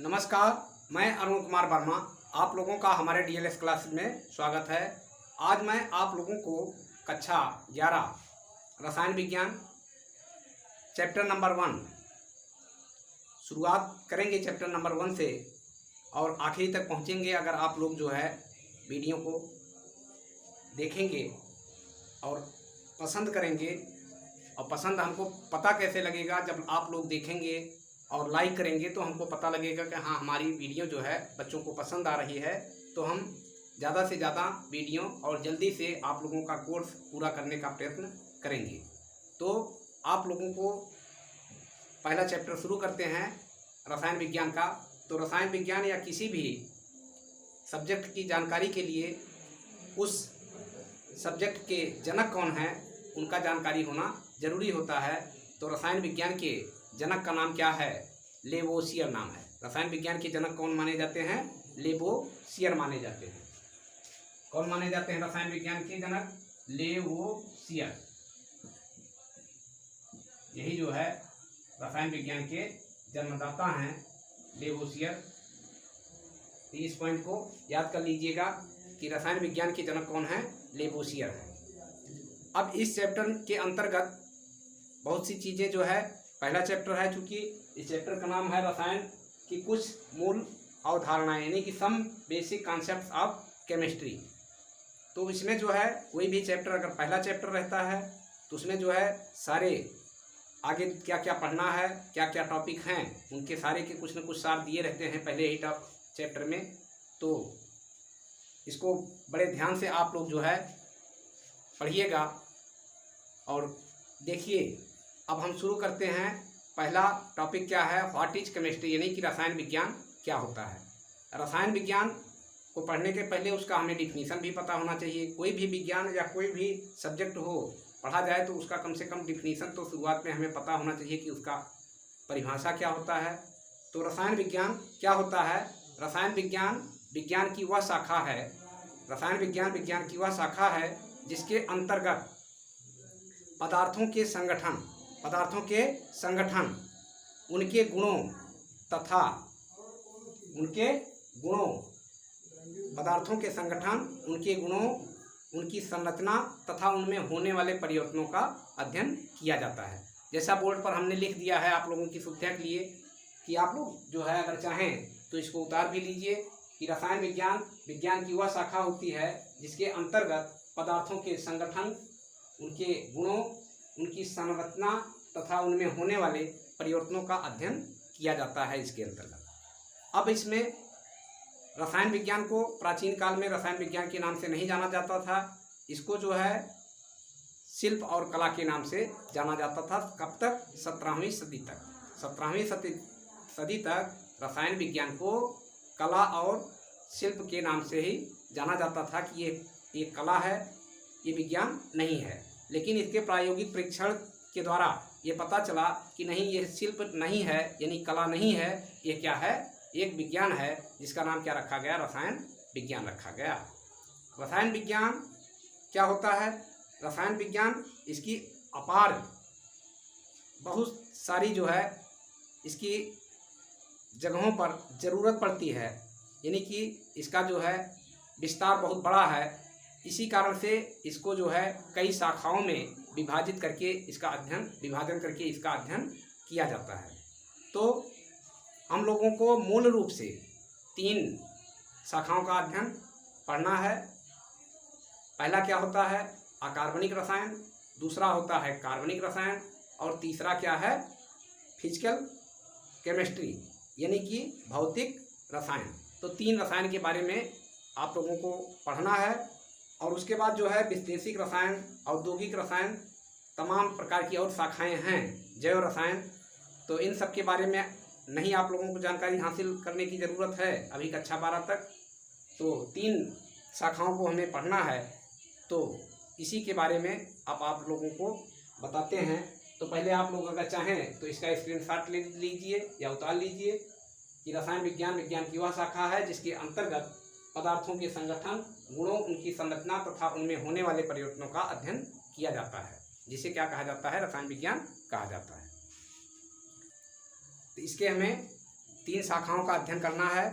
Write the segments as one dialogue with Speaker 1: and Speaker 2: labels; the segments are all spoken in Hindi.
Speaker 1: नमस्कार, मैं अरुण कुमार वर्मा। आप लोगों का हमारे डीएलएस क्लास में स्वागत है। आज मैं आप लोगों को कक्षा 11 रसायन विज्ञान चैप्टर नंबर 1 शुरुआत करेंगे। चैप्टर नंबर 1 से और आखिरी तक पहुंचेंगे। अगर आप लोग जो है वीडियो को देखेंगे और पसंद करेंगे, और पसंद हमको पता कैसे लगेगा, जब आप लोग देखेंगे और लाइक करेंगे तो हमको पता लगेगा कि हाँ, हमारी वीडियो जो है बच्चों को पसंद आ रही है। तो हम ज़्यादा से ज़्यादा वीडियो और जल्दी से आप लोगों का कोर्स पूरा करने का प्रयत्न करेंगे। तो आप लोगों को पहला चैप्टर शुरू करते हैं रसायन विज्ञान का। तो रसायन विज्ञान या किसी भी सब्जेक्ट की जानकारी के लिए उस सब्जेक्ट के जनक कौन हैं उनका जानकारी होना ज़रूरी होता है। तो रसायन विज्ञान के जनक का नाम क्या है? लेवोसियर नाम है। रसायन विज्ञान के जनक कौन माने जाते हैं? लेवोसियर माने जाते हैं। कौन माने जाते हैं रसायन विज्ञान के जनक? लेवोसियर। यही जो है रसायन विज्ञान के जन्मदाता हैं, लेवोसियर। इस पॉइंट को याद कर लीजिएगा कि रसायन विज्ञान के जनक कौन है? लेवोसियर है। अब इस चैप्टर के अंतर्गत बहुत सी चीज़ें जो है, पहला चैप्टर है, चूँकि इस चैप्टर का नाम है रसायन की कुछ मूल अवधारणाएं, यानी कि some basic concepts of chemistry. तो इसमें जो है कोई भी चैप्टर अगर पहला चैप्टर रहता है तो उसमें जो है सारे आगे क्या क्या पढ़ना है, क्या क्या टॉपिक हैं, उनके सारे के कुछ न कुछ सार दिए रहते हैं पहले ही चैप्टर में। तो इसको बड़े ध्यान से आप लोग जो है पढ़िएगा और देखिए। अब हम शुरू करते हैं। पहला टॉपिक क्या है? व्हाट इज केमिस्ट्री, यानी कि रसायन विज्ञान क्या होता है। रसायन विज्ञान को पढ़ने के पहले उसका हमें डिफिनीशन भी पता होना चाहिए। कोई भी विज्ञान या कोई भी सब्जेक्ट हो पढ़ा जाए तो उसका कम से कम डिफिनीशन तो शुरुआत में हमें पता होना चाहिए कि उसका परिभाषा क्या होता है। तो रसायन विज्ञान क्या होता है? रसायन विज्ञान विज्ञान की वह शाखा है, रसायन विज्ञान विज्ञान की वह शाखा है जिसके अंतर्गत पदार्थों के संगठन, उनके गुणों तथा पदार्थों के संगठन, उनके गुणों, उनकी संरचना तथा उनमें होने वाले परिवर्तनों का अध्ययन किया जाता है। जैसा बोर्ड पर हमने लिख दिया है आप लोगों की सुविधा के लिए कि आप लोग जो है अगर चाहें तो इसको उतार भी लीजिए कि रसायन विज्ञान विज्ञान की वह शाखा होती है जिसके अंतर्गत पदार्थों के संगठन, उनके गुणों, उनकी संरचना तथा उनमें होने वाले परिवर्तनों का अध्ययन किया जाता है इसके अंतर्गत। अब इसमें रसायन विज्ञान को प्राचीन काल में रसायन विज्ञान के नाम से नहीं जाना जाता था। इसको जो है शिल्प और कला के नाम से जाना जाता था। कब तक? 17वीं सदी तक। 17वीं सदी तक रसायन विज्ञान को कला और शिल्प के नाम से ही जाना जाता था कि ये कला है, ये विज्ञान नहीं है। लेकिन इसके प्रायोगिक परीक्षण के द्वारा ये पता चला कि नहीं, ये शिल्प नहीं है, यानी कला नहीं है, ये क्या है? एक विज्ञान है जिसका नाम क्या रखा गया? रसायन विज्ञान रखा गया। रसायन विज्ञान क्या होता है? रसायन विज्ञान इसकी अपार बहुत सारी जो है इसकी जगहों पर ज़रूरत पड़ती है, यानी कि इसका जो है विस्तार बहुत बड़ा है। इसी कारण से इसको जो है कई शाखाओं में विभाजन करके इसका अध्ययन किया जाता है। तो हम लोगों को मूल रूप से 3 शाखाओं का अध्ययन पढ़ना है। पहला क्या होता है? अकार्बनिक रसायन, दूसरा होता है कार्बनिक रसायन, और तीसरा क्या है? फिजिकल केमिस्ट्री, यानी कि भौतिक रसायन। तो 3 रसायन के बारे में आप लोगों को पढ़ना है। और उसके बाद जो है विश्लेषिक रसायन, औद्योगिक रसायन, तमाम प्रकार की और शाखाएं हैं, जैव रसायन। तो इन सब के बारे में नहीं आप लोगों को जानकारी हासिल करने की ज़रूरत है अभी कक्षा 12 तक। तो 3 शाखाओं को हमें पढ़ना है। तो इसी के बारे में आप लोगों को बताते हैं। तो पहले आप लोग अगर चाहें तो इसका स्क्रीनशॉट ले लीजिए या उतार लीजिए कि रसायन विज्ञान विज्ञान की वह शाखा है जिसके अंतर्गत पदार्थों के संगठन, गुणों, उनकी संरचना तथा उनमें होने वाले परिवर्तनों का अध्ययन किया जाता है, जिसे क्या कहा जाता है? रसायन विज्ञान कहा जाता है। तो इसके हमें 3 शाखाओं का अध्ययन करना है।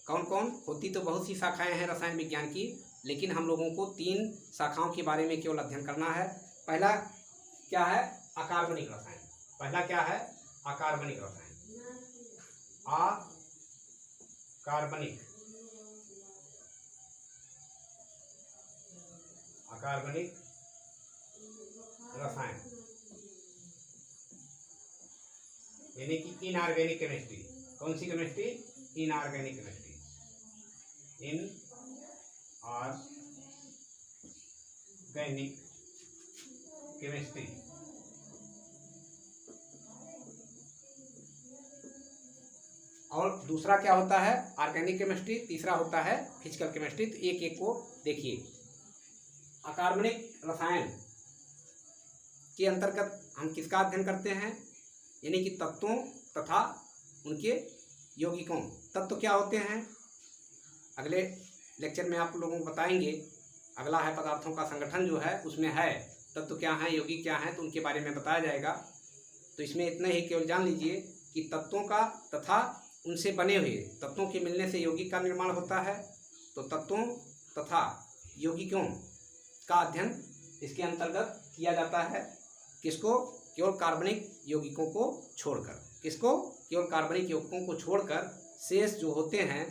Speaker 1: कौन कौन? होती तो बहुत सी शाखाएं हैं रसायन विज्ञान की, लेकिन हम लोगों को 3 शाखाओं के बारे में केवल अध्ययन करना है। पहला क्या है? अकार्बनिक रसायन। पहला क्या है? अकार्बनिक रसायन। अकार्बनिक रसायन यानी कि इनऑर्गेनिक केमिस्ट्री। कौन सी chemistry? Inorganic chemistry. Inorganic chemistry. और दूसरा क्या होता है? Organic chemistry. तीसरा होता है फिजिकल केमिस्ट्री। तो एक एक को देखिए। अकार्बनिक रसायन के अंतर्गत हम किसका अध्ययन करते हैं? यानी कि तत्वों तथा उनके यौगिकों। तत्व क्या होते हैं? अगले लेक्चर में आप लोगों को बताएंगे। अगला है पदार्थों का संगठन जो है, उसमें है तत्व क्या है, यौगिक क्या है, तो उनके बारे में बताया जाएगा। तो इसमें इतना ही केवल जान लीजिए कि तत्वों का तथा उनसे बने हुए तत्वों के मिलने से यौगिक का निर्माण होता है। तो तत्वों तथा यौगिकों का अध्ययन इसके अंतर्गत किया जाता है। किसको? केवल कार्बनिक यौगिकों को छोड़कर। किसको? केवल कार्बनिक यौगिकों को छोड़कर शेष जो होते हैं,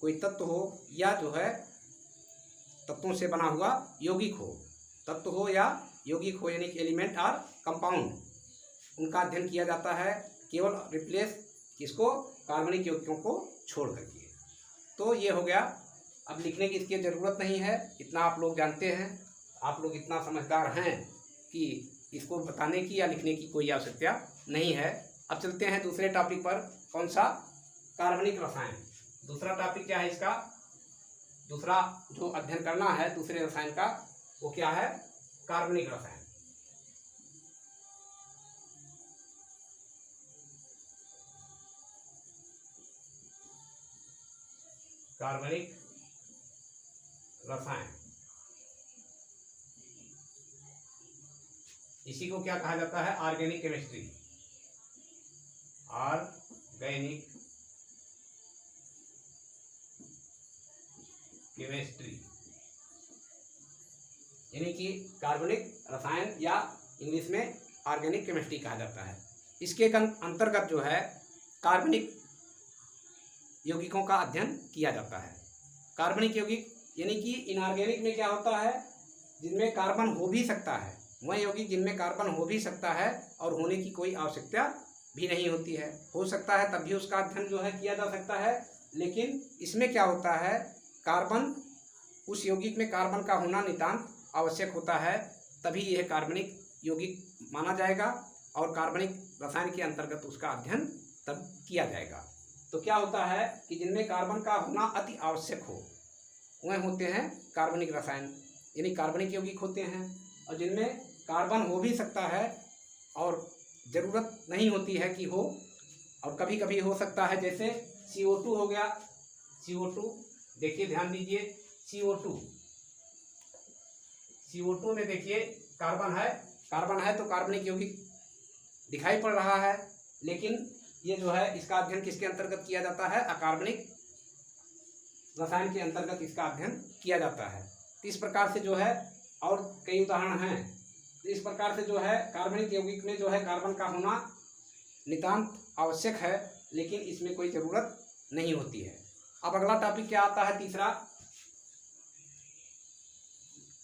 Speaker 1: कोई तत्व हो या जो है तत्वों से बना हुआ यौगिक हो, तत्व हो या यौगिक हो, यानी कि एलिमेंट और कंपाउंड, उनका अध्ययन किया जाता है। केवल रिप्लेस किसको? कार्बनिक यौगिकों को छोड़ करके। तो ये हो गया। अब लिखने की इसकी ज़रूरत नहीं है, इतना आप लोग जानते हैं। आप लोग इतना समझदार हैं कि इसको बताने की या लिखने की कोई आवश्यकता नहीं है। अब चलते हैं दूसरे टॉपिक पर। कौन सा? कार्बनिक रसायन। दूसरा टॉपिक क्या है इसका? दूसरा जो अध्ययन करना है दूसरे रसायन का, वो क्या है? कार्बनिक रसायन। कार्बनिक रसायन, इसी को क्या कहा जाता है? Organic chemistry. ऑर्गेनिक केमिस्ट्री यानी कि कार्बनिक रसायन या इंग्लिश में ऑर्गेनिक केमिस्ट्री कहा जाता है। इसके अंतर्गत जो है कार्बनिक यौगिकों का अध्ययन किया जाता है। कार्बनिक यौगिक यानी कि इनऑर्गेनिक में क्या होता है? जिनमें कार्बन हो भी सकता है, वह यौगिक जिनमें कार्बन हो भी सकता है और होने की कोई आवश्यकता भी नहीं होती है। हो सकता है तब भी उसका अध्ययन जो है किया जा सकता है। लेकिन इसमें क्या होता है? कार्बन, उस यौगिक में कार्बन का होना नितांत आवश्यक होता है, तभी यह कार्बनिक यौगिक माना जाएगा और कार्बनिक रसायन के अंतर्गत उसका अध्ययन तब किया जाएगा। तो क्या होता है कि जिनमें कार्बन का होना अति आवश्यक हो, वह होते हैं कार्बनिक रसायन, यानी कार्बनिक यौगिक होते हैं। और जिनमें कार्बन हो भी सकता है और ज़रूरत नहीं होती है कि हो, और कभी कभी हो सकता है, जैसे CO2 हो गया। CO2 देखिए, ध्यान दीजिए, CO2 में देखिए कार्बन है तो कार्बनिक यौगिक दिखाई पड़ रहा है। लेकिन ये जो है इसका अध्ययन किसके अंतर्गत किया जाता है? अकार्बनिक रसायन के अंतर्गत इसका अध्ययन किया जाता है। तो इस प्रकार से जो है, और कई उदाहरण हैं। तो इस प्रकार से जो है कार्बनिक यौगिक में जो है कार्बन का होना नितांत आवश्यक है, लेकिन इसमें कोई ज़रूरत नहीं होती है। अब अगला टॉपिक क्या आता है? तीसरा,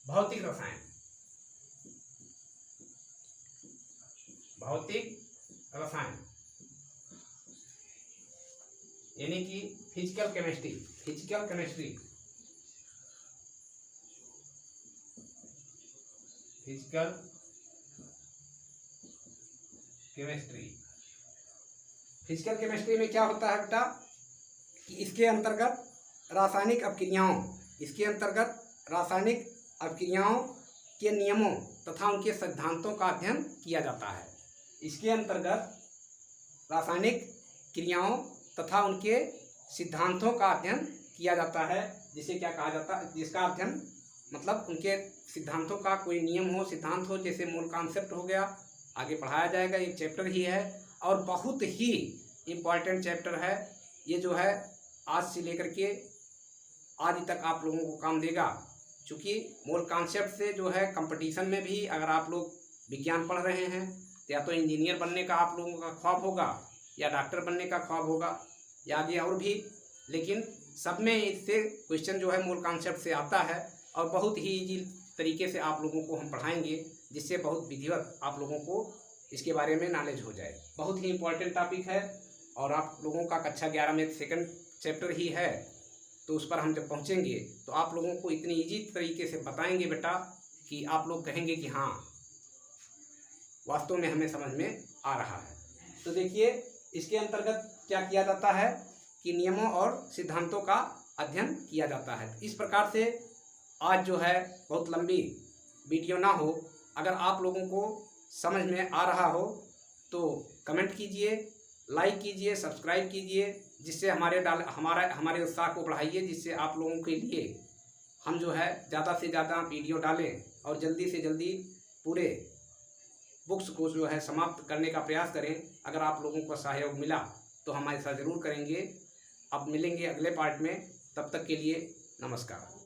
Speaker 1: भौतिक रसायन। भौतिक रसायन यानी कि physical chemistry. Physical chemistry, physical chemistry. Physical chemistry में क्या होता है बेटा कि इसके अंतर्गत रासायनिक अपक्रियाओं, इसके अंतर्गत रासायनिक अपक्रियाओं के नियमों तथा उनके सिद्धांतों का अध्ययन किया जाता है। इसके अंतर्गत रासायनिक क्रियाओं तथा उनके सिद्धांतों का अध्ययन किया जाता है, जिसे क्या कहा जाता है? जिसका अध्ययन मतलब उनके सिद्धांतों का कोई नियम हो, सिद्धांत हो, जैसे मूल कॉन्सेप्ट हो गया, आगे पढ़ाया जाएगा, एक चैप्टर ही है और बहुत ही इम्पॉर्टेंट चैप्टर है। ये जो है आज से लेकर के आदि तक आप लोगों को काम देगा, क्योंकि मूल कॉन्सेप्ट से जो है कंपटीशन में भी अगर आप लोग विज्ञान पढ़ रहे हैं तो या तो इंजीनियर बनने का आप लोगों का ख्वाब होगा या डॉक्टर बनने का ख्वाब होगा या आगे और भी, लेकिन सब में इससे क्वेश्चन जो है मूल कॉन्सेप्ट से आता है और बहुत ही ईजी तरीके से आप लोगों को हम पढ़ाएंगे, जिससे बहुत विधिवत आप लोगों को इसके बारे में नॉलेज हो जाए। बहुत ही इम्पोर्टेंट टॉपिक है और आप लोगों का कक्षा 11 में सेकंड चैप्टर ही है, तो उस पर हम जब पहुंचेंगे तो आप लोगों को इतनी ईजी तरीके से बताएंगे बेटा कि आप लोग कहेंगे कि हाँ वास्तव में हमें समझ में आ रहा है। तो देखिए इसके अंतर्गत क्या किया जाता है कि नियमों और सिद्धांतों का अध्ययन किया जाता है। इस प्रकार से आज जो है बहुत लंबी वीडियो ना हो, अगर आप लोगों को समझ में आ रहा हो तो कमेंट कीजिए, लाइक कीजिए, सब्सक्राइब कीजिए, जिससे हमारे उत्साह को बढ़ाइए, जिससे आप लोगों के लिए हम जो है ज़्यादा से ज़्यादा वीडियो डालें और जल्दी से जल्दी पूरे बुक्स को जो है समाप्त करने का प्रयास करें। अगर आप लोगों को सहयोग मिला तो हम ऐसा ज़रूर करेंगे। अब मिलेंगे अगले पार्ट में, तब तक के लिए नमस्कार।